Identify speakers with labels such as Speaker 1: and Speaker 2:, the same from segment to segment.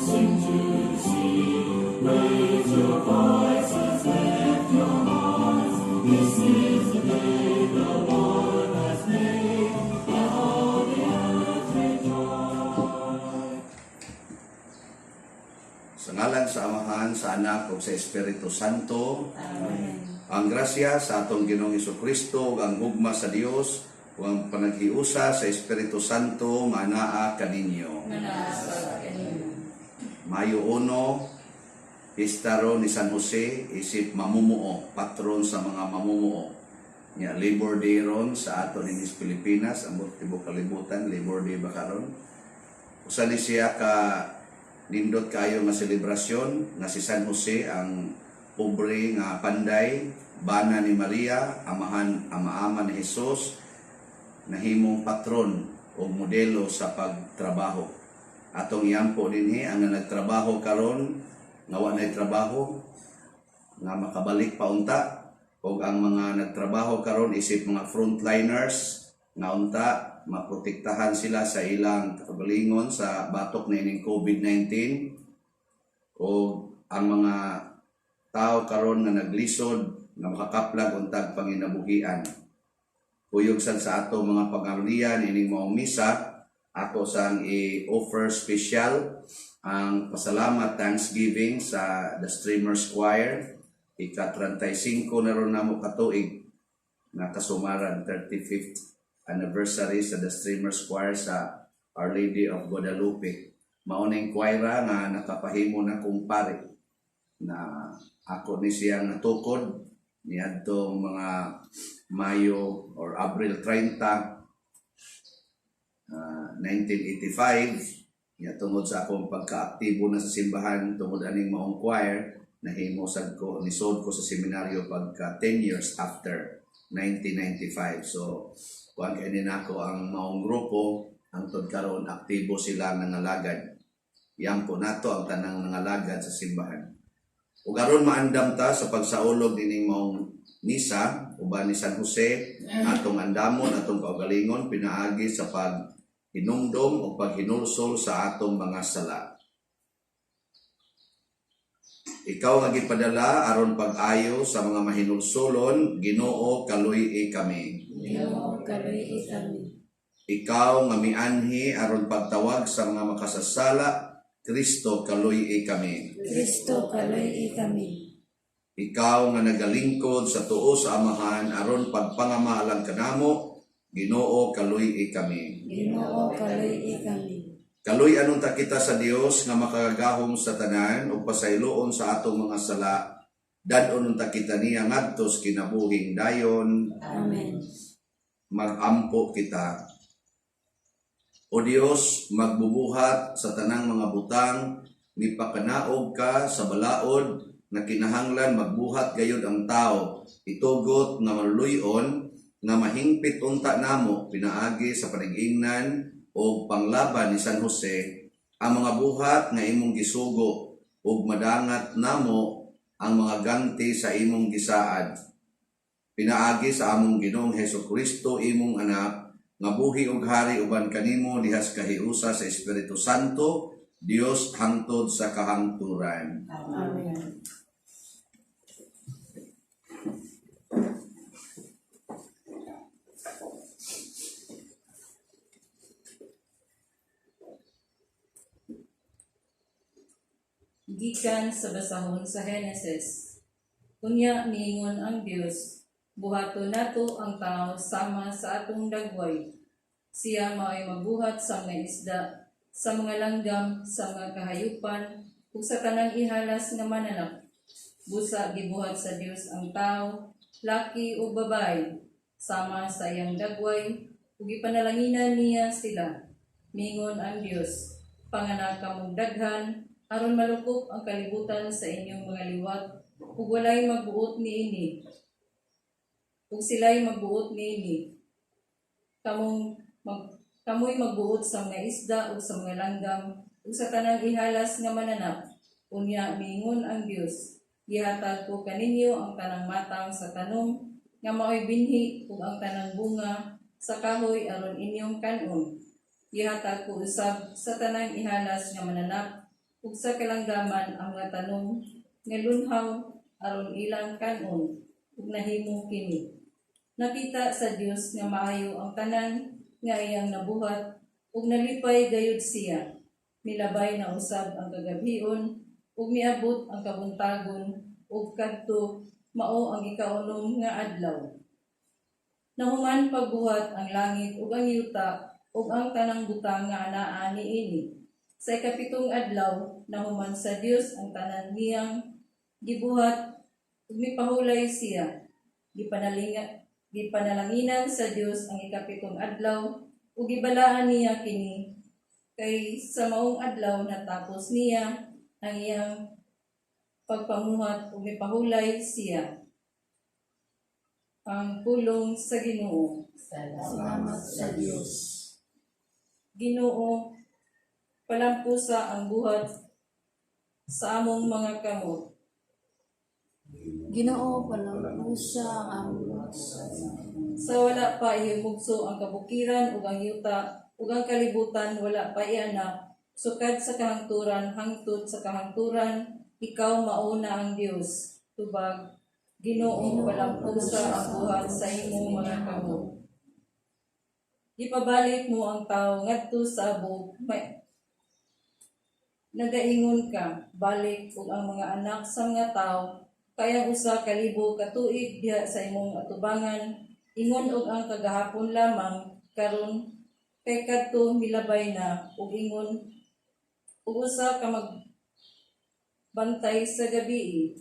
Speaker 1: sing to the sea. Raise your voices, lift your hearts. This is the day the Lord has made. Let all the earth rejoice.
Speaker 2: Sa ngalan sa Amahan, sa Anak, ug sa Espiritu Santo.
Speaker 3: Amen.
Speaker 2: Ang grasya sa atong Ginoong Hesukristo, ug ang hugma sa Dios, ug ang panaghiusa sa Espiritu Santo manaa kaninyo.
Speaker 3: Manasa kaninyo.
Speaker 2: Mayo 1, pistaro ni San Jose, isip mamumuo, patron sa mga mamumuo. Nya Labor Day ron sa aton inis Pilipinas, ang tibok kalibutan, Labor Day ba karon? Usa ni siya ka nindot kayo nga selebrasyon nga si San Jose ang pobre nga panday, bana ni Maria, ama ni Jesus, nahimong patron o modelo sa pagtrabaho. Atong iyampo dinhi ang nagtrabaho karon nga wa nay trabaho nga makabalik pa unta, o ang mga nagtrabaho karon isip mga frontliners nga unta maprotektahan sila sa ilang kagalingon sa batok na ining COVID-19, o ang mga tao karon nga naglisod nga makakaplag untag panginabuhian. Kuyog sad sa ato mga pangabalian ining maong misa, ako sang i-offer special ang pasalamat, thanksgiving sa The Streamers Choir. Ika-35 na ron namo katuig na kasumaran 35th anniversary sa The Streamers Choir sa Our Lady of Guadalupe. Maunang choira nga nakapahimo na kumpare na ako ni siyang natukod niadtong mga Mayo or Abril 30, 1985. Niya tungod sa akong pagkaaktibo na sa simbahan tungod aning maong choir, nahimosad ko, nisod ko sa seminaryo pagka 10 years after 1995. So, kuan kay nako ang maong grupo, hangtod karon aktibo sila nangalagad. Yan po nato ang tanang nangalagad sa simbahan. Ug aron maandam ta sa pagsaulog dining maong misa uban ni San Jose, atong andamon, atong kaugalingon pinaagi sa paghinumdom o paghinulsol sa atong mga sala. Ikaw nga gipadala aron pag-ayo sa mga mahinulsolon, Ginoo kaluy kami.
Speaker 3: Ginoo kaluy kami.
Speaker 2: Ikaw nga mianhi aron pagtawag sa mga makasasala, Kristo kaluy kami.
Speaker 3: Kristo kaluy kami.
Speaker 2: Ikaw nga nagalingkod sa tuo sa Amahan aron pagpangamahalan kanamo, Ginoo kaluy kami.
Speaker 3: Ginoo kaluy kami.
Speaker 2: Kaluy anong takita sa Dios nga makagahom sa tanan ug pasayloon sa atong mga sala, dadon takita niya ngadtos kinabuhing dayon.
Speaker 3: Amen.
Speaker 2: Magampo kita. O Dios, magbubuhat sa tanang mga butang, nipakanaog ka sa balaod, na kinahanglan magbuhat gayud ang tao, itugot nga maluyon, nga mahingpit unta namo, pinaagi sa panigingnan o panglaban ni San Jose, ang mga buhat nga imong gisugo, ug madangat namo ang mga ganti sa imong gisaad. Pinaagi sa among Ginoong Hesukristo, imong anak, nga buhi ug hari uban kanimo dihas kahiusa sa Espiritu Santo, Dios hangtod sa kahangturan.
Speaker 3: Amen. Gikan sa basahon sa Genesis. Kunya niingon ang Dios, buhaton nato ang tao sama sa atong dagway. Siya mao'y mabuhat sa mga isda, sa mga langgam, sa mga kahayupan, ug sa tanang ihalas nga mananap. Busa gibuhat sa Dios ang tao, laki o babae, sama sa iyang dagway, ug ipanalanginan niya sila. Mingon ang Dios, panganak kamong daghan, aron malukop ang kalibutan sa inyong mga liwat, ug walay magbuot niini. Ug sila'y magbuot niini. Kamoy magbuot sa mga isda ug sa mga langgam, ug sa tanang ihalas nga mananap. Unya mingon ang Dios, gihatag ko kaninyo ang tanang matang sa tanom, nga mao'y binhi ug ang tanang bunga sa kahoy aron inyong kanon. Gihatag ko usab sa tanang ihalas nga mananap, ug sa kalanggaman ang mga tanom nga lunhaw aron ilang kanon ug nahimo kini. Nakita sa Dios nga maayo ang tanan nga iyang nabuhat ug nalipay gayud siya. Milabay na usab ang kagabhion ug miabot ang kabuntagon ug kadto mao ang ikaunom nga adlaw. Nahuman pagbuhat ang langit ug ang yuta ug ang tanang butang nga anaa niini. Sa ikapitong adlaw nahuman sa Dios ang tanan niyang gibuhat ug mipahulay siya. Gipanalanginan sa Dios ang ikapitong adlaw ug gibalaan niya kini kay sa maong adlaw natapos niya ang iyang pagpamuhat ug mipahulay siya. Ang pulong sa Ginoo.
Speaker 1: Salamat sa Diyos.
Speaker 3: Ginoo, palampusa ang buhat sa among mga kamot.
Speaker 1: Ginoo, palampusa ang
Speaker 3: Sa wala pa ihimugso ang kabukiran ug ang yuta ug ang kalibutan wala pa iana. Sukad sa kahangturan hangtod sa kahangturan, ikaw mauna ang Dios. Tubag, Ginoo, palampusa ang buhat sa imong mga kamot. Ipabalik mo ang tao ngadto sa abog, nagaingon ka, balik ug ang mga anak sa mga tao, kaya usa ka libo ka tuig diha sa imong atubangan, ingon og ang kagahapon lamang, karon kay kadto milabay na, ug ingon, ug usa ka magbantay sa gabii.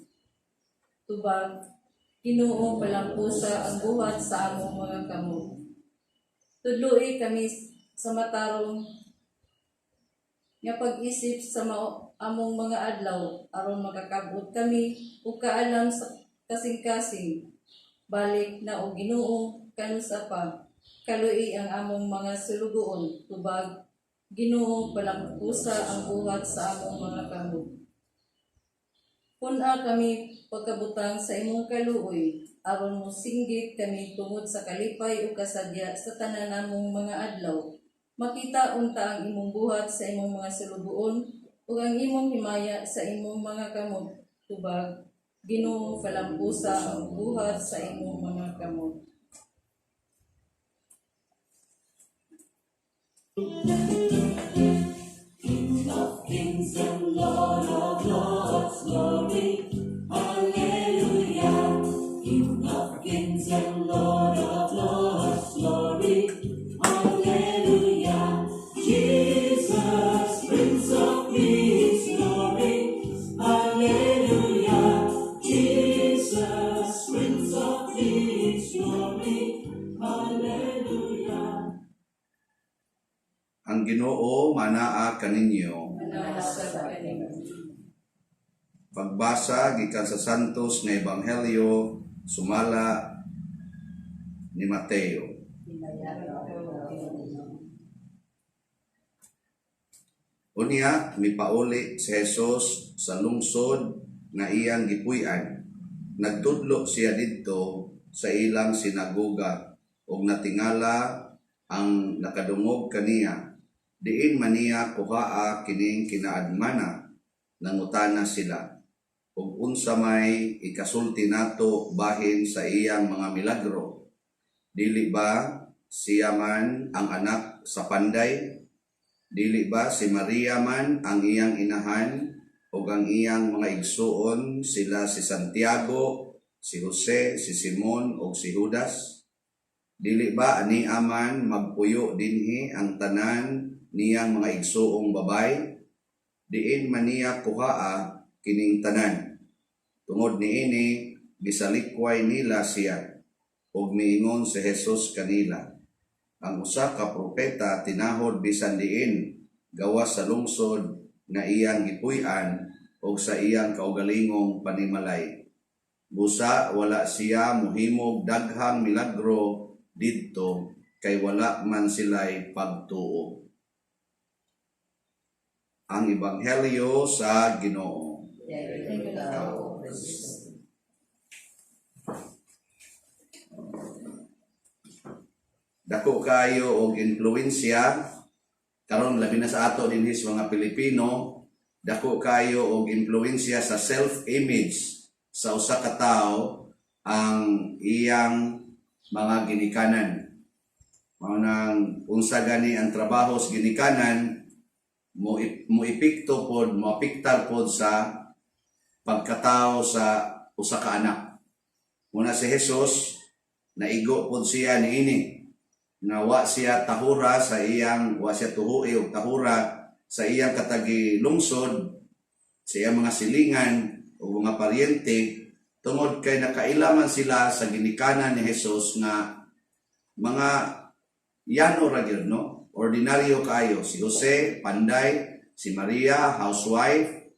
Speaker 3: Tubag, Ginoo, palampusa ang buhat sa among mga kamot. Tudloi kami sa matarong nga pag-isip sa among mga adlaw aron makakabot kami ug kaalam sa kasing-kasing. Balik na og Ginoo kanusa pa kalui ang among mga sulugoon. Tubag, Ginoo, palampusa ang buhat sa among mga kamot. Puna kami pagkabutang sa imong kaluoy, aron mo singgit kami tungod sa kalipay o kasadya sa tanan namong mga adlaw. Makita unta ang imong buhat sa imong mga salubuon ug ang imong himaya sa imong mga kamot. Tubag, Ginoo, palampusa ang buhat sa imong mga kamot.
Speaker 1: Kings and Lord of Lords, glory, hallelujah. King of kings and Lord of Lords, glory, hallelujah. Jesus, Prince of Peace, glory, hallelujah. Jesus, Prince of Peace, glory, hallelujah.
Speaker 2: Ang Ginoo manaa kaninyo. Pagbasa gikan sa Santos nga Ebanghelyo sumala ni Mateo. Unya mipauli si Jesus sa lungsod nga iyang gipuy-an. Nagtudlo siya didto sa ilang sinagoga ug natingala ang nakadungog kaniya. Diin man niya kuhaa kining kinaadmana, nangutana sila, ug unsa may ikasulti nato bahin sa iyang mga milagro. Dili ba siya man ang anak sa panday? Dili ba si Maria man ang iyang inahan, ug ang iyang mga igsuon sila si Santiago, si Jose, si Simon, ug si Judas? Dili ba ani aman magpuyo dinhi ang tanan niyang mga igsuong babay? Diin man niya kuhaa kining tanan. Tungod niini gisalikway nila siya, ug miingon si Jesus kanila, ang usa ka propeta tinahod bisan diin gawas sa lungsod nga iyang gipuy-an ug sa iyang kaugalingong panimalay. Busa wala siya mohimog daghang milagro didto kay wala man sila'y pagtuo. Ang Ebanghelyo sa Ginoo. Dako kayo og influensya karon labi na sa ato dinhi sa mga Pilipino dako kayo og impluwensya sa self-image sa usa ka tawo ang iyang mga ginikanan. Mao nang unsa gani ang trabaho sa ginikanan mo epekto pod, mo apektar pod sa pagkatao sa usa ka anak. Muna si Jesus naigo pod siya niini na wa siya tahura sa iyang wa siya tuhoy og tahura sa iyang katagi lungsod, sa iyang mga silingan o mga paryente, tungod kay nakailaman sila sa ginikanan ni Jesus nga mga yano ra gyud, no? Ordinaryo kayo. Si Jose, panday, si Maria, housewife,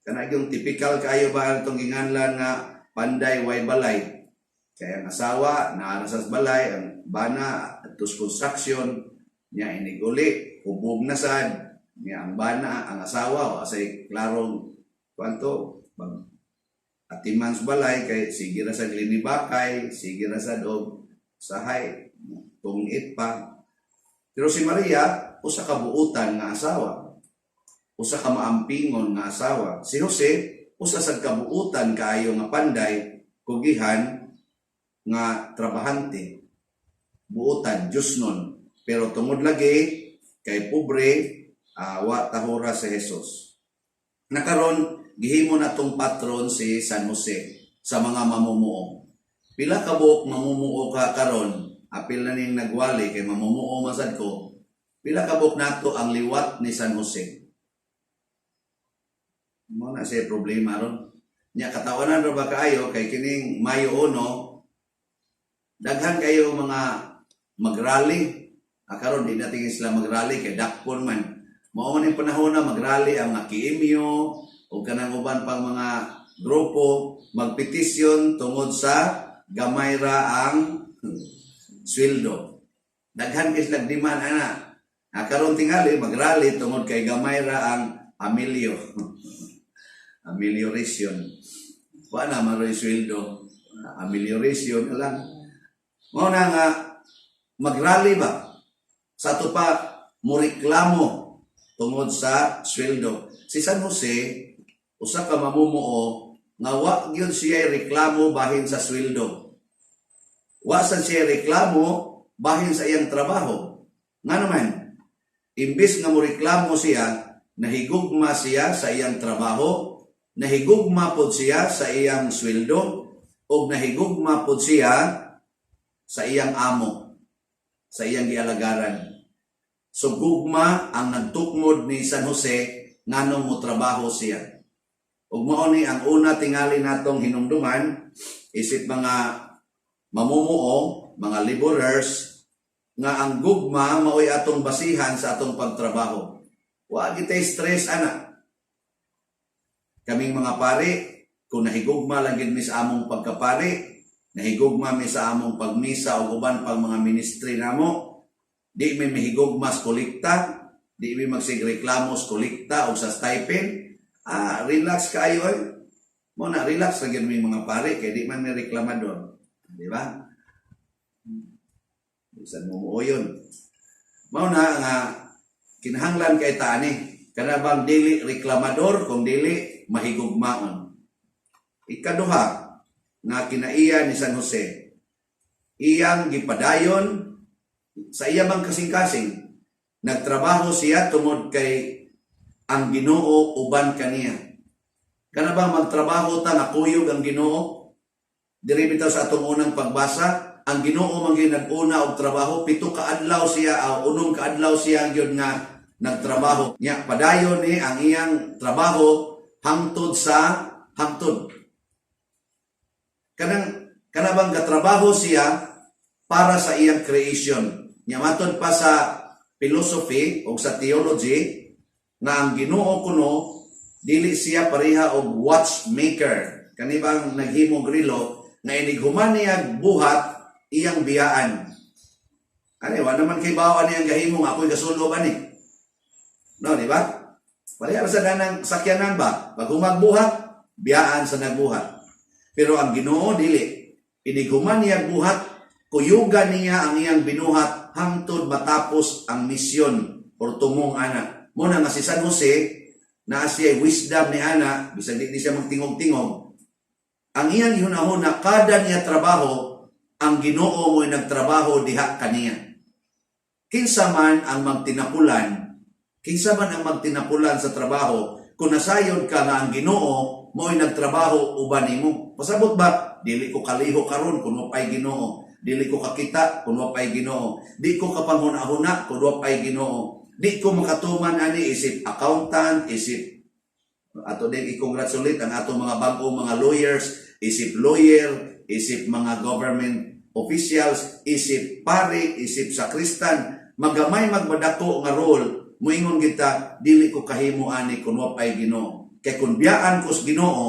Speaker 2: kana yung typical kayo ba itong ginganlan nga panday way balay. Kaya ang asawa, naarasas balay, ang bana, atus construction, niya iniguli, hubog na sad, niya ang bana, ang asawa, o asay klarong kwanto, atiman sa balay, kay sige ra sa glinibakay, sige ra sa dog, sahay, tungit pa. Pero si Maria, usa ka buutan nga asawa, usa ka maampingon nga asawa. Si Jose, usa sa kabuutan kaayo nga panday, kugihan, nga trabahante, buutan, Diyos nun. Pero tungod lagi, kay pobre, wa tahura si Jesus. Nakaron, gihimo na tong patron si San Jose sa mga mamumuo. Pila ka buok mamumuo ka karon, apil na ning nagwali kay mamumuo masad ko, pila ka buok nato ang liwat ni San Jose. Mo na siya problema ron. Nya katawanan ra ba kaayo kay kining Mayo 1, daghan kayo mga magrally. Karon di natin sila magrally kay dakpon man. Mao man yung panahon na magrally ang mga kiimyo o kanang uban pang mga grupo magpetisyon tungod sa gamay ra ang sweldo. Daghan kay sila demand ana. Karon tingali magrally tungod kay gamay ra ang amilyo. Amelioration. Wa na maroy sweldo. Amelioration lang. Mao na nga magrally ba sa to pa mo reklamo tungod sa sweldo. Si San Jose usa ka mamumuo nga wa gyud siya reklamo bahin sa sweldo. Wa sa siya reklamo bahin sa iyang trabaho. Nga naman, imbis nga mo reklamo siya, nahigugma siya sa iyang trabaho, nahigugma pod siya sa iyang sweldo, o nahigugma pod siya sa iyang amo, sa iyang gialagaran. So gugma ang nagtukmod ni San Jose nganong mo trabaho siya. Ug mao ni ang una tingali natong hinumduman isip mga mamumuo, mga laborers nga ang gugma maoy atong basihan sa atong pagtrabaho. Wa kitay stress ana. Kaming mga pari, kung nahigugma lang gid mi sa among pagkapari, nahigugma mi sa among pagmisa o uban pang mga ministry namo, di mi mahigugma sa kolekta, di mi magsigreklamo sa kolekta o sa stipend. Relax kayo eh. Mo na relax lang mi mga pare kay di man mi reklamador. Di ba? Bisan mo yun. Mao na nga kinahanglan kay taani. Kana bang dili reklamador kung dili mahigugmaon. Ikaduha nga kinaiya ni San Jose, iyang gipadayon sa iya bang kasing-kasing. Nagtrabaho siya tungod kay ang Ginoo uban kaniya. Kana bang magtrabaho ta nga kuyog ang Ginoo? Diri bitaw sa atong unang pagbasa, ang Ginoo man gyud nag-una og trabaho, 7 ka adlaw siya, 8 ka adlaw siya gyud nga nagtrabaho. Nya padayon ni ang iyang trabaho hangtod sa hangtod. Kana bang katrabaho siya para sa iyang creation. Nya matod pa sa philosophy o sa theology nga ang Ginoo kuno dili siya pareha og watchmaker. Kani bang naghimong grilo nga inighuman niya buhat iyang biyaan. Ani wa naman kay bawa niya ang gahimo nga ako'y gasulob ani. No, di ba? Pareha sa danang sakyanan ba? Pag humagbuhat, biyaan sa nagbuhat. Pero ang Ginoo dili. Inighuman niya buhat, kuyugan niya ang iyang binuhat hangtod matapos ang misyon or tumong ana. Muna nga si San Jose na siya wisdom ni ana, bisag di siya magtingog-tingog. Ang iyang hunahuna kada niya trabaho, ang Ginoo mo'y nagtrabaho diha kaniya. Kinsa man ang magtinapulan sa trabaho, kung nasayod ka nga ang Ginoo mo'y nagtrabaho uban nimo. Pasabot ba? Dili ko kaliho karon kun wapay Ginoo. Dili ko kakita kun wapay Ginoo. Di ko kapanghuna-huna kun wapay Ginoo. Di ko makatuman ani isip accountant, isip ato din i-congratulate ang atong mga bagong mga lawyers, isip lawyer, isip mga government officials, isip pare, isip sakristan, magamay magmadako nga role, muingon kita dili ko kahimo ani kun wapay Ginoo. Kay kun biyaan ko sa Ginoo,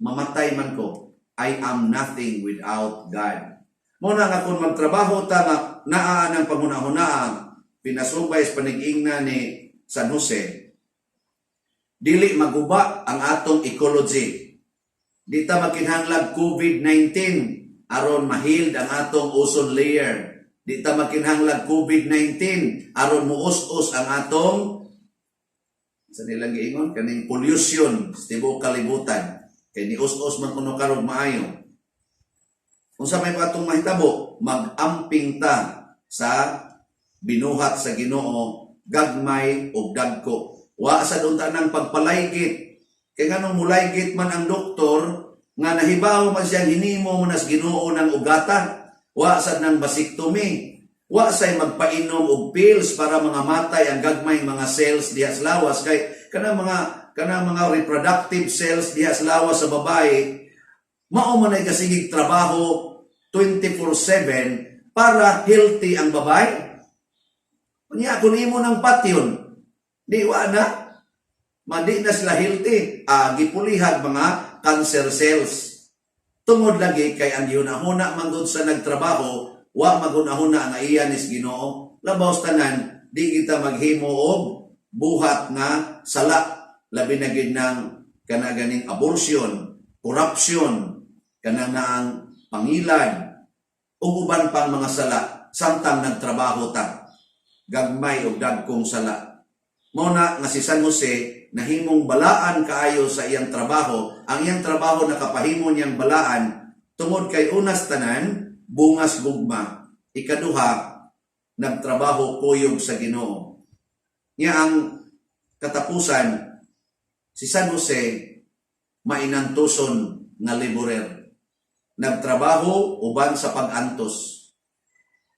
Speaker 2: mamatay man ko. I am nothing without God. Muna nga kung magtrabaho ta nga naa ng panghunahunaan, pinasubay sa panigingna ni San Jose, dili maguba ang atong ecology. Di ta makinhanglag COVID-19 aron mahild ang atong ozone layer. Di ta makinhanglag COVID-19 aron muus-us ang atong sa nilang giingon kaning pollution sa tibuok kalibutan. Kay ni us-us man kuno karon maayo. Unsa may atong mahitabo, mag-amping ta sa binuhat sa Ginoo, gagmay o dagko. Wa sa dunta ng pagpalaygit. Kaya nga nung mulaygit man ang doktor, nga nahibaw man siyang hinimo mo nas Ginoo ng ugatan. Wa sa ng basiktomy. Wa say magpainom og pills para mga matay ang gagmay mga cells diha sa lawas. Kay kanang mga reproductive cells diha sa lawas sa babae, mao man ay kasigig trabaho 24/7 para healthy ang babae. Kanya, kung imo ng patyon, di na, madi na sila healthy, gipulihag mga cancer cells. Tungod lagi kay ang hunahuna manggod sa nagtrabaho, wa maghunahuna nga iyan is Ginoo. Labaw tanan, di kita maghimo og buhat nga sala, labi na gid ng kanaganing abortion, corruption, kanang naang pangilad, ug uban pang mga sala, samtang nagtrabaho ta. Gagmay o dagkong sala. Muna nga si San Jose nahimong balaan kaayo sa iyang trabaho. Ang iyang trabaho nakapahimo niyang balaan tungod kay unas tanan bungas gugma. Ikaduha, nagtrabaho kuyog sa Ginoo. Nya ang katapusan, si San Jose mainantuson nga laborer. Nagtrabaho uban sa pag-antos.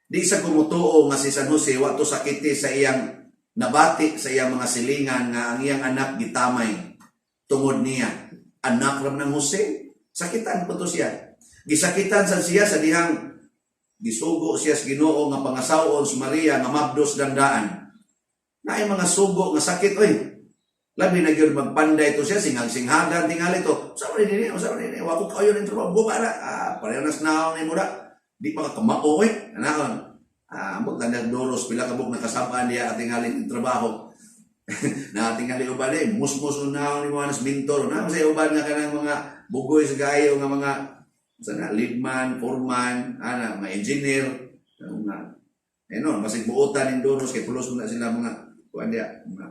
Speaker 2: Di sa kumutuo nga si San Jose, wato sakiti sa iyang nabati sa iyang mga silingan nga ang iyang anak gitamay tungod niya. Anak ram ng Jose, sakitan po to siya. Gisakitan sa siya sa dihang gisugo siya sa Ginoo nga pangasawon sa Maria nga mabdos dandaan. Naay mga sugo nga sakit, oy. Labi na gyud magpanday to siya, singhag-singhagan tingali to. Sa rin ni, wa ko kayo ning trabaho bubara. Pareho nas naon ni mura. Di pa ka kamao eh. Anakon. Ambot na nagdoros, pila kabuk nakasabaan niya ating halin trabaho. Na ating halin uban eh, musmus na ni mga nasmintor. Na masaya uban nga ka ng mga bugoy sa gayo, nga mga sana, leadman, foreman, mga engineer. Masig buutan ng doros, kay pulos na sila mga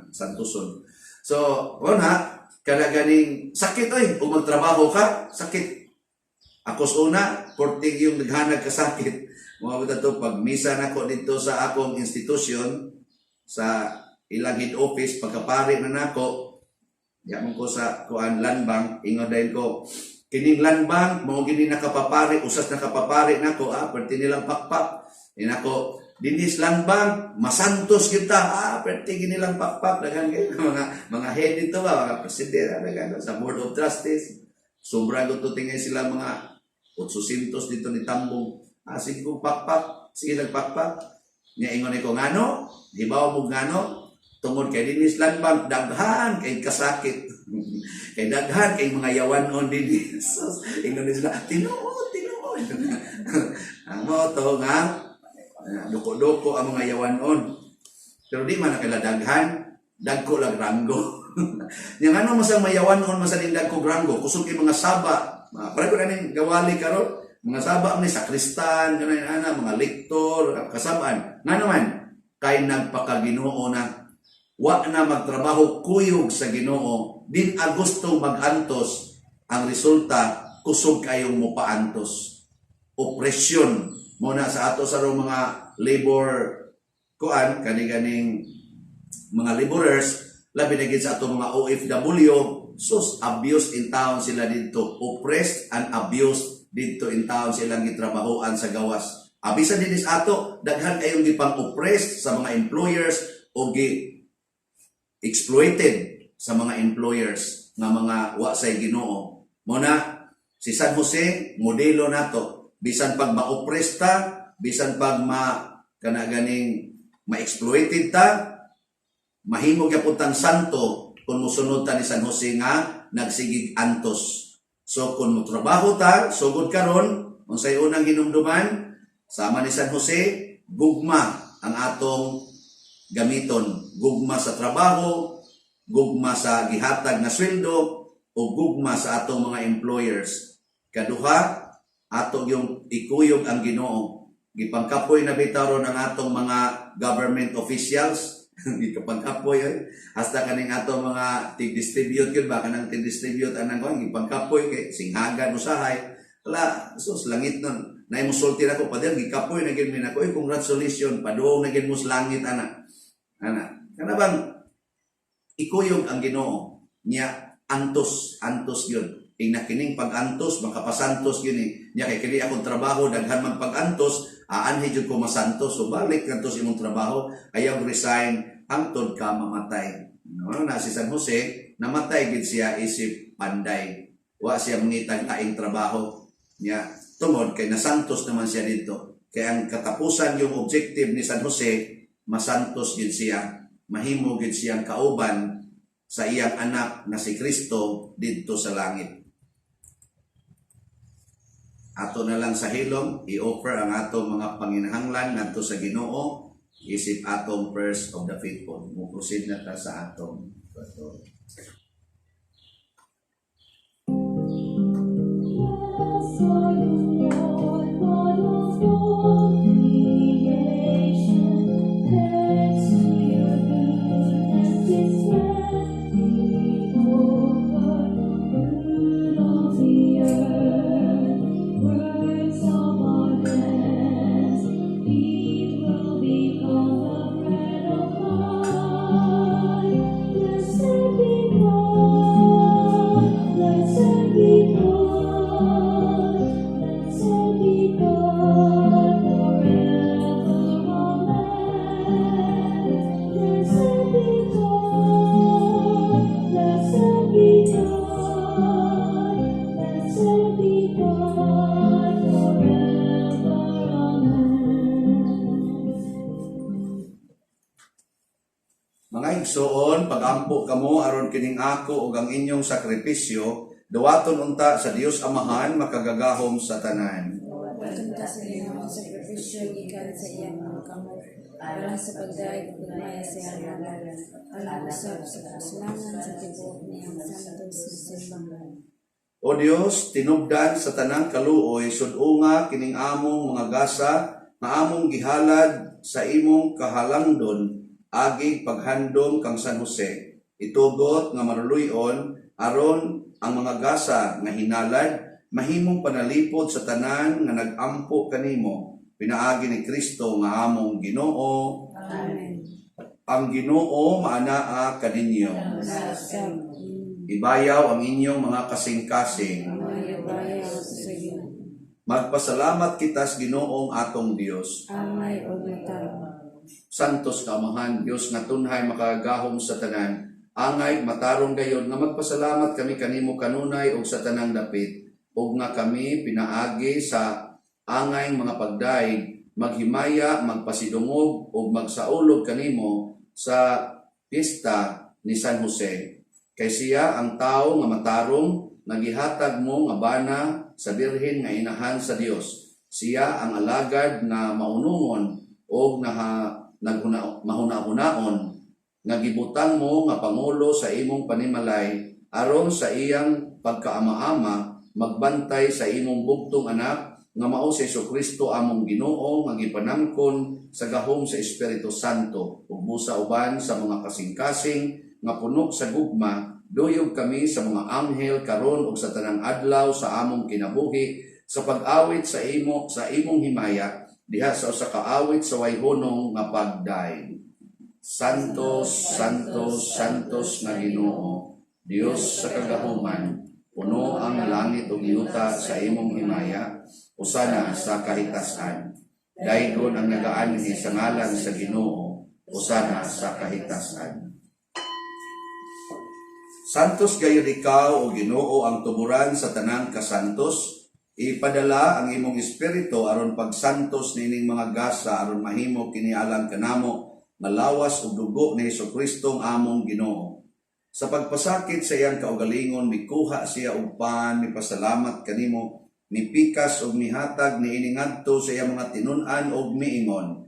Speaker 2: santuson. So, kada ganing sakit oy, kung magtrabaho ka, sakit. Akos una, portig yung naghanag kasakit. Mga to, pag misa na ko dito sa akong institusyon, sa ilang head office, pagkapari na nako, yaman ko sa kuan land bank, ingon dahil ko, kining land bank, mga gini nakapapari, usas nakapapari nako, perti nilang pakpak. Inako, dinis land bank, masantos kita, perti nilang pakpak, dagan mga head dito ba, mga presidente, dagan sa board of trustees. Sobra ko to tingay sila mga 800 dito ni Tambong. Sige ko pakpak, sige nagpakpak. Nya ingon ko ngano, hibaw mo ngano, tungod kay dinis land bank daghan kay kasakit. Kay daghan kay mga yawanon din. Ingon sila, tinuod. Ang moto nga doko-doko ang mga yawanon. Pero di man nakila daghan, dagko lang ranggo. Yang ano masang mayawanon masaning dagko ranggo, kusog kay mga saba. Para ko nanin gawali karon, mga saba ni sakristan, kanay mga lektor, kasabaan. Nga naman kay nagpakaginoo na wa na magtrabaho kuyog sa Ginoo, din agustong magantos, ang resulta kusog kayong mupaantos. Opresyon muna sa ato sa mga labor kuan kani-ganing mga laborers, labi na gid sa ato mga OFW, sus abused in town sila dito, oppressed and abused dito in town silang gitrabahoan sa gawas. Abisan din is ato, daghan kayong gipang oppressed sa mga employers o exploited sa mga employers nga mga wa say Ginoo. Muna si San Jose modelo nato, bisan pag ma-oppressed ta, bisan pag ganing ma-exploited ta, mahimo gyapon tang santo kung musunod ta ni San Jose nga nagsigig antos. So kung motrabaho ta sugod karon, unsay unang hinumduman sama ni San Jose, gugma ang atong gamiton, gugma sa trabaho, gugma sa gihatag na sweldo, o gugma sa atong mga employers. Kaduha, ato yung ikuyog ang Ginoo. Gipangkapoy na bitaw ang atong mga government officials, gipangkapoy hasta kaning atong mga tig-distribute yun ba, kanang tig-distribute anang ko, gipangkapoy kay singhagan usahay. Wala, sus langit nun. Naimusulti na ko, padel, gikapoy na gid mi na ko, congratulations, paduong na gid mo sa langit, anak. Kana bang ikuyog ang Ginoo niya antos yun. Kining pag-antos makapasantos yun niya kay kini akong trabaho daghan man pag-antos aanhi jud ko masantos, so balik kanto sa imong trabaho ayaw resign hangtod ka mamatay. Na si San Jose namatay gid siya isip panday, wa siya mangitag laing trabaho niya tungod kay nasantos naman siya dito. Kaya ang katapusan yung objective ni San Jose, masantos gid siya, mahimo gid siyang kauban sa iyang anak na si Kristo dito sa langit. Ato na lang sa hilom i-offer ang atong mga panginahanglan ngadto sa Ginoo isip atong prayers of the faithful. Mo-proceed na ta sa atong pastor. Mga igsoon, pagampo kamo aron kining ako ug ang inyong sakripisyo, dawaton unta sa Dios Amahan makagagahom sa tanan.
Speaker 4: Pagkanta sa iyong mga sakripisyo, gikan sa iyang mga kamot, alang sa pagdayag ug maya sa iyang halalan, alang usab sa kasalangan sa tibuok niyang santos na simbahan.
Speaker 2: O Dios, tinubdan sa tanang kaluoy, sudunga kining among mga gasa, nga among gihalad sa imong kahalangdon, agig paghandom kang San Jose. Itugot nga maruluyon, aron ang mga gasa nga hinalad, mahimong panalipod sa tanan nga nagampo kanimo. Pinaagi ni Kristo nga among Ginoo.
Speaker 4: Amen.
Speaker 2: Ang Ginoo maanaa kaninyo.
Speaker 4: Nasab.
Speaker 2: Ibayaw ang inyong mga kasing-kasing.
Speaker 4: Bayaw sa Ginoo.
Speaker 2: Magpasalamat kita sa Ginoong atong Dios.
Speaker 4: Amay o matao.
Speaker 2: Santos ka Amahan, Dios nga tunhay makagahom sa tanan. Angay matarong gayon nga magpasalamat kami kanimo kanunay og sa tanang dapit. Ug nga kami pinaagi sa angay mga pagdaig, maghimaya, magpasidungog ug magsaulog kanimo sa pista ni San Jose. Kay siya ang tawo nga matarong nagihatag mo nga bana sa birhen nga inahan sa Dios. Siya ang alagad nga maunungon o mahuna-hunaon nga gibutang mo nga pangulo sa imong panimalay aron sa iyang pagkaama-ama magbantay sa imong bugtong anak nga mao si Jesucristo among Ginoo nga gipanangkon sa gahom sa Espiritu Santo ug busa uban sa mga kasing-kasing nga puno sa gugma, duyog kami sa mga anghel karon ug sa tanang adlaw sa among kinabuhi sa pag-awit sa imong himaya diha sa usa ka awit sa wayhonong nga pagdaig. Santos, Santos, Santos nga Ginoo, Dios sa kagahuman, puno ang langit ug yuta sa imong himaya, usana sa kahitasan. Daygon ang nagaanhi sa ngalan sa Ginoo, usana sa kahitasan. Santos gayud ikaw o Ginoo ang tuburan sa tanang kasantos, ipadala ang imong espiritu aron pagsantos nining mga gasa aron mahimo kini alang kanamo malawas ug dugo ni Jesucristo ang among Ginoo. Sa pagpasakit sa iyang kaugalingon mikuha siya og pan, mipasalamat kanimo, mipikas ug mihatag niini ngadto sa iyang mga tinun-an ug miingon.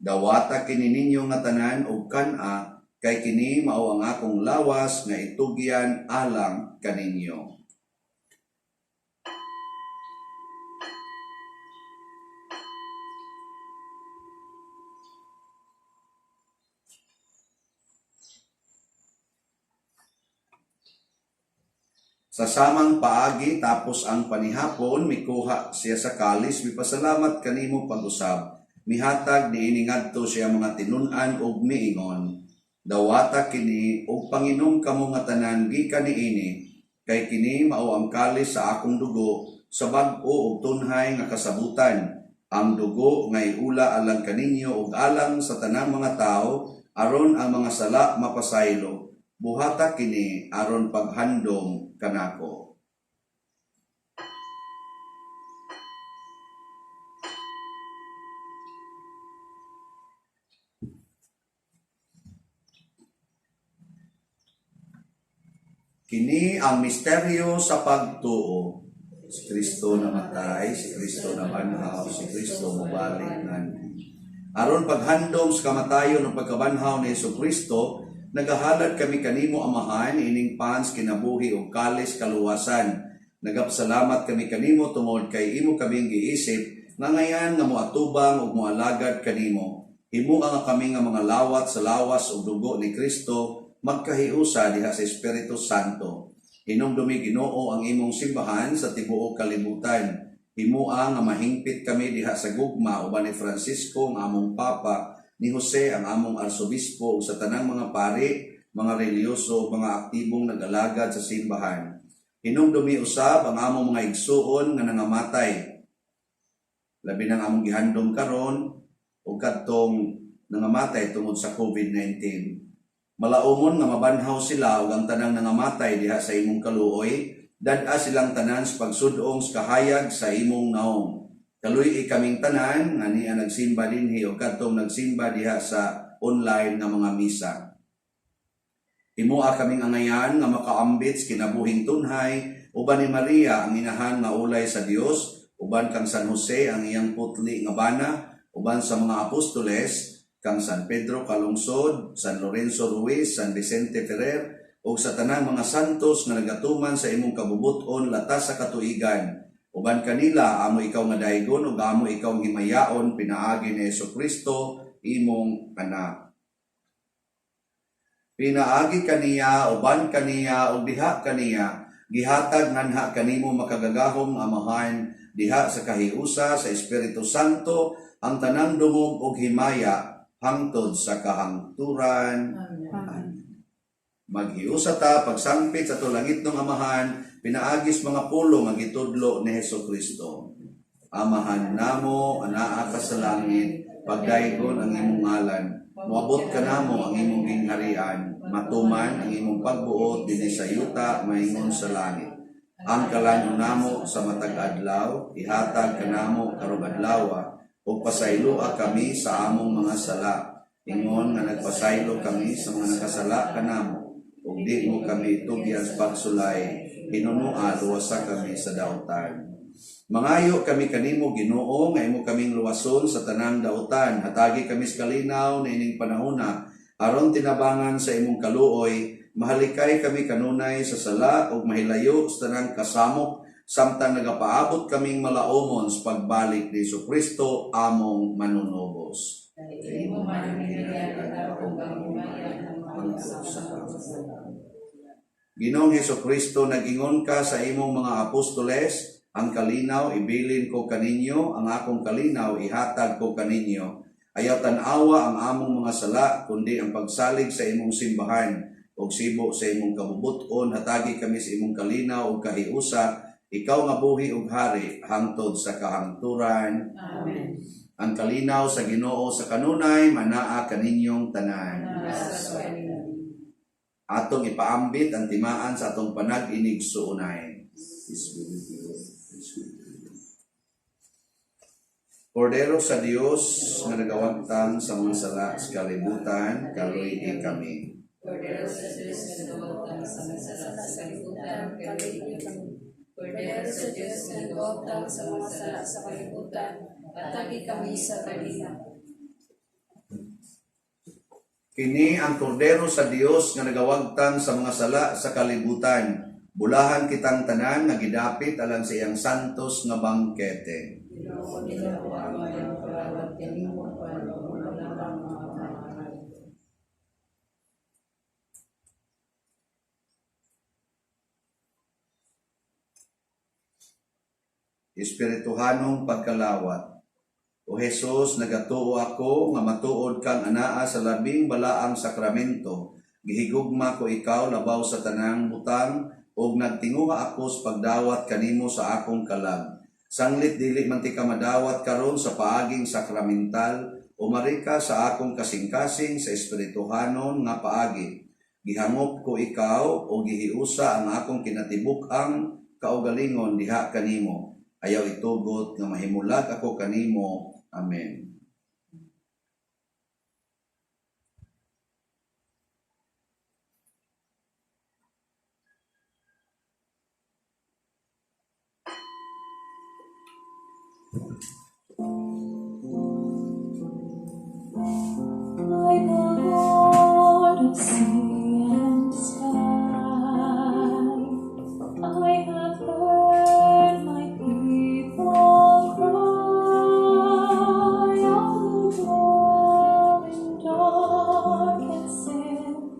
Speaker 2: Dawata kini ninyo nga tanan og kan-a, kay kini mao ang akong lawas nga itugyan alang kaninyo. Sa samang paagi tapos ang panihapon, mikuha siya sa kalis, mipasalamat kanimo pag-usab. Mihatag niini ngadto siya mga tinun-an ug miingon. Dawata kini ug panginom kamo nga tanan gikan niini, kay kini mao ang kalis sa akong dugo sa bag-o ug tunhay nga kasabutan. Ang dugo nga iula alang kaninyo ug alang sa tanang mga tao aron ang mga sala mapasaylo. Buhata kini aron paghandom kanako. Kini ang misteryo sa pagtuo. Si Kristo namatay, si Kristo nabanhaw, si Kristo mabalik ngan. Aron paghandom sa kamatayon ng pagkabanhaw ni Jesucristo, nagahalad kami kanimo amahan ining pans kinabuhi ug kalis kaluwasan. Nagapasalamat kami kanimo tungod kay imo kaming giisip nga ngayan nga moatubang ug moalagad kanimo. Himo nga kami nga mga lawat sa lawas ug dugo ni Kristo magkahiusa diha sa Espiritu Santo. Hinumdumi Ginoo ang imong simbahan sa tibuok kalibutan. Himoa nga mahingpit kami diha sa gugma uban ni Francisco nga among papa, ni Jose ang among arsobispo ug sa tanang mga pari, mga reliyoso, mga aktibong nag-alagad sa simbahan. Hinumdumi usab ang among mga igsuon nga nangamatay. Labi nang among gihandom karon ug kadtong nangamatay tungod sa COVID-19. Malaumon nga mabanhaw sila ug ang tanang nangamatay diha sa imong kaluoy, dad-a silang tanan sa pagsudong sa kahayag sa imong naong. Kaluy kaming tanan nga niya nagsimba dinhi o kadtong nagsimba diha sa online nga mga misa. Himoa kaming angayan nga makaambit kinabuhing tunhay uban ni Maria ang inahan nga ulay sa Dios, uban kang San Jose ang iyang putli nga bana, uban sa mga apostoles kang San Pedro Calungsod, San Lorenzo Ruiz, San Vicente Ferrer ug sa tanang mga santos nga nagatuman sa imong kabubuton latas sa katuigan. Uban kanila, amo ikaw nga daygon ug amo ikaw himayaon pinaagi ni Jesucristo imong anak. Pinaagi kaniya, uban kaniya ug diha kaniya, gihatag nganha kanimo makagagahom amahan diha sa kahiusa sa Espiritu Santo ang tanang dungog ug himaya hangtod sa kahangturan. Amen. Maghiusa ta pagsangpit sa tulangit ng amahan, pinaagis mga pulong ang gitudlo ni Jesucristo. Amahan namo, anaa ka sa langit, pagdaygon ang imong ngalan, moabot ka namo ang imong gingharian, matuman ang imong pagbuot dinhi sa yuta maingon sa langit. Ang kalanyo namo sa matag adlaw, ihatag ka namo karong adlaw, ug pasayloa kami sa among mga sala. Ingon nga nagpasaylo kami sa mga nakasala kanamo. Ug di mo kami tugyan sa pagsulay, hinunua luwasa kami sa dautan. Mangayo kami kanimo Ginoo nga imo kaming luwason sa tanang dautan. Hatagi kami sa kalinaw na ining panahona aron tinabangan sa imong kaluoy, mahalikay kami kanunay sa sala ug mahilayo sa tanang kasamok samtang nagapaabot kaming malaumon sa pagbalik ni Jesucristo among manunubos.
Speaker 3: Kay imo man hinayaan ang akong panghimayan ng mga kasama.
Speaker 2: Ginoong Jesucristo, nag-ingon ka sa imong mga apostoles, ang kalinaw ibilin ko kaninyo, ang akong kalinaw ihatag ko kaninyo. Ayaw tanawa ang among mga sala, kundi ang pagsalig sa imong simbahan, o sibo sa imong kabubuton, hatagi kami sa imong kalinaw o kahiusa, ikaw nga buhi ug hari, hangtod sa kahangturan.
Speaker 3: Amen.
Speaker 2: Ang kalinaw sa Ginoo sa kanunay, manaa kaninyong tanan.
Speaker 3: Nasa sa kanila.
Speaker 2: Atong ipaambit ang timaan sa atong panag-inig suunay. Kordero sa Dios nga nagawagtang sa mga sala sa kalibutan, kaluy kami.
Speaker 3: Kordero sa Diyos na nagawagtang sa mga sala sa kalibutan, kaluy kami. Kordero sa Diyos na nagawagtang sa mga sala sa kalibutan, patagi kami sa kanila.
Speaker 2: Kini ang kordero sa Dios nga nagawagtang sa mga sala sa kalibutan. Bulahan kitang tanan nga gidapit alang sa iyang santos nga bangkete.
Speaker 3: Ginoo nila ko ang mayang parawat kanimo pano wala lang mga pangalan.
Speaker 2: Espirituhanong pagkalawat. O Jesus, nagatuo ako nga matuod kang anaa sa labing balaang sakramento. Gihigugma ko ikaw labaw sa tanang butang ug nagtinguha ako sa pagdawat kanimo sa akong kalag. Sanglit dili man ti ka madawat karon sa paaging sakramental, umari ka sa akong kasing-kasing sa espirituhanon nga paagi. Gihangop ko ikaw o gihiusa ang akong kinatibuk-ang kaugalingon diha kanimo. Ayaw itugot nga mahimulag ako kanimo. Amen.
Speaker 1: I the Lord of sea and sky, I have heard my people cry, all who dwell in dark and sin,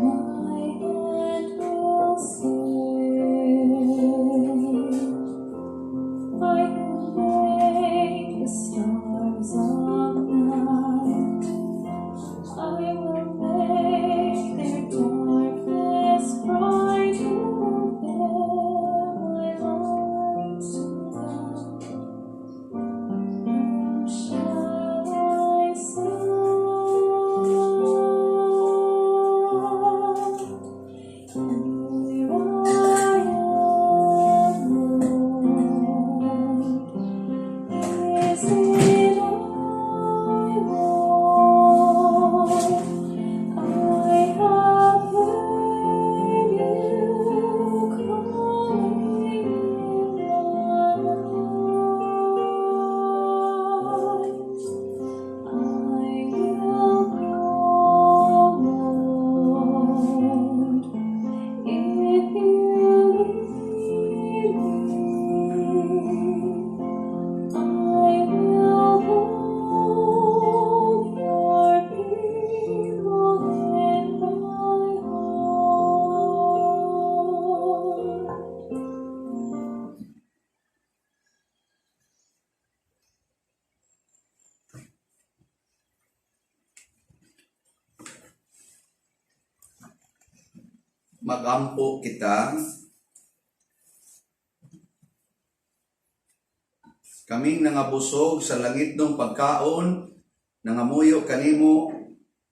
Speaker 1: my hand will save. I will make the stars of night. I will make their darkness bright. Who will bear my light to light? Whom shall I send? Here I am, Lord. Is it I, Lord? I have heard you calling in the night. I will go, Lord, if you lead me. I will hold your people in my heart.
Speaker 2: Magampo kita. Kaming nangabusog sa langit ng pagkaon, nangamuyo kanimo,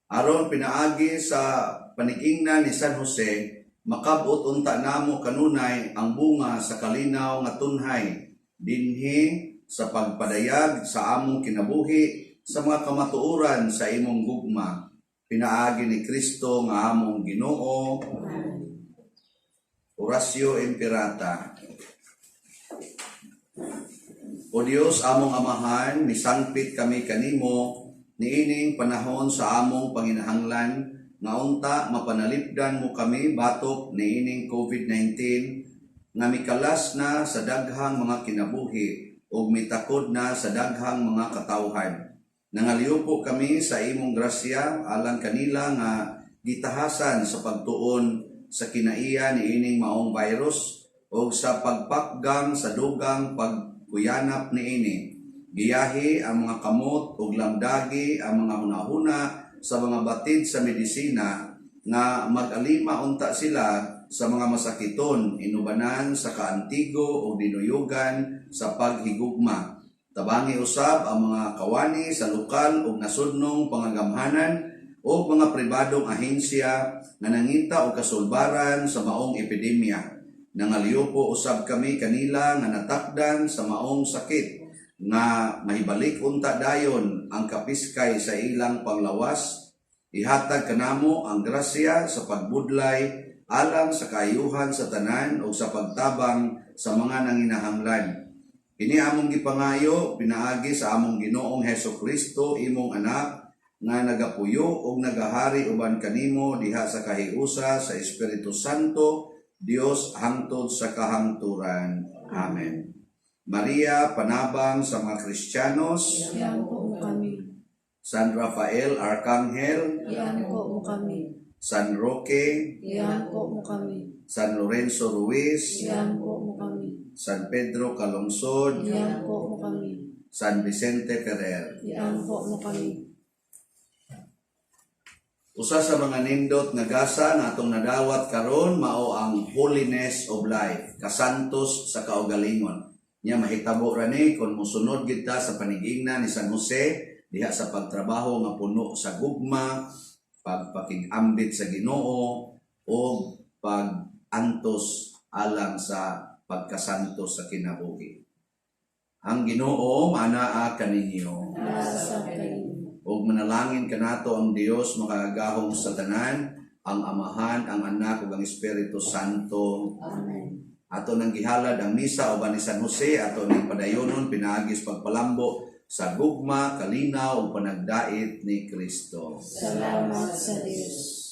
Speaker 2: aron pinaagi sa panigingnan ni San Jose, makabot unta namo kanunay ang bunga sa kalinaw nga tunhay, dinhi sa pagpadayag sa among kinabuhi, sa mga kamatuoran sa imong gugma. Pinaagi ni Kristo nga among Ginoo. Horacio Imperata. O Dios among amahan, nisangpit kami kanimo, niining panahon sa among panginahanglan, nga unta mapanalipdan mo kami batok niining COVID-19, nga mikalas na sa daghang mga kinabuhi ug mitakod na sa daghang mga katawhan. Nangaliupo kami sa imong grasya alang kanila nga gitahasan sa pagtuon sa kinaiya ni ining maong virus o sa pagpakgang sa dugang pagkuyanap ni ini. Giyahi ang mga kamot ug lamdagi ang mga hunahuna sa mga batid sa medisina nga mag-alima unta sila sa mga masakiton, inubanan sa kaantigo o dinuyugan sa paghigugma. Tabangi usab ang mga kawani sa lokal o nasudnong pangagamhanan o mga pribadong ahensya nga nangita o kasulbaran sa maong epidemya. Nangaliupo usab kami kanila nga natakdan sa maong sakit nga mahibalik unta dayon ang kapiskay sa ilang panglawas. Ihatag kanamo ang grasya sa pagbudlay alang sa kaayuhan sa tanan o sa pagtabang sa mga nanginahanglan. Kini among gipangayo pinaagi sa among Ginoong Hesukristo imong anak nga nagapuyo ug nagahari uban kanimo diha sa kahiusa sa Espiritu Santo Dios hangtod sa kahangturan. Amen. Maria, panabang sa mga Kristiyanos.
Speaker 4: Iyan po mo kami.
Speaker 2: San Rafael, Arkanghel.
Speaker 4: Iyan po mo kami.
Speaker 2: San Roque.
Speaker 4: Iyan po mo kami.
Speaker 2: San Lorenzo Ruiz.
Speaker 4: Iyan po mo kami.
Speaker 2: San Pedro Calungsod.
Speaker 4: Iyan po mo kami.
Speaker 2: San Vicente Ferrer.
Speaker 4: Iyan po mo kami.
Speaker 2: Usa sa mga nindot nga gasa na atong nadawat karon mao ang holiness of life, kasantos sa kaugalingon. Nya mahitabo ra ni kun mosunod gid ta sa panigingna ni San Jose diha sa pagtrabaho nga puno sa gugma, pagpakig-ambit sa Ginoo o pag-antos alang sa pagkasantos sa kinabuhi. Ang Ginoo manaa kaninyo.
Speaker 4: Nasa kayo.
Speaker 2: Ug manalangin kanato ang Dios makagahom sa tanan, ang Amahan, ang Anak ug ang Espiritu Santo.
Speaker 4: Amen.
Speaker 2: Ato nang gihalad ang misa uban ni San Jose, ato ning padayonon pinaagis pagpalambo sa gugma, kalinaw ug panagdait ni Kristo.
Speaker 4: Salamat sa Diyos.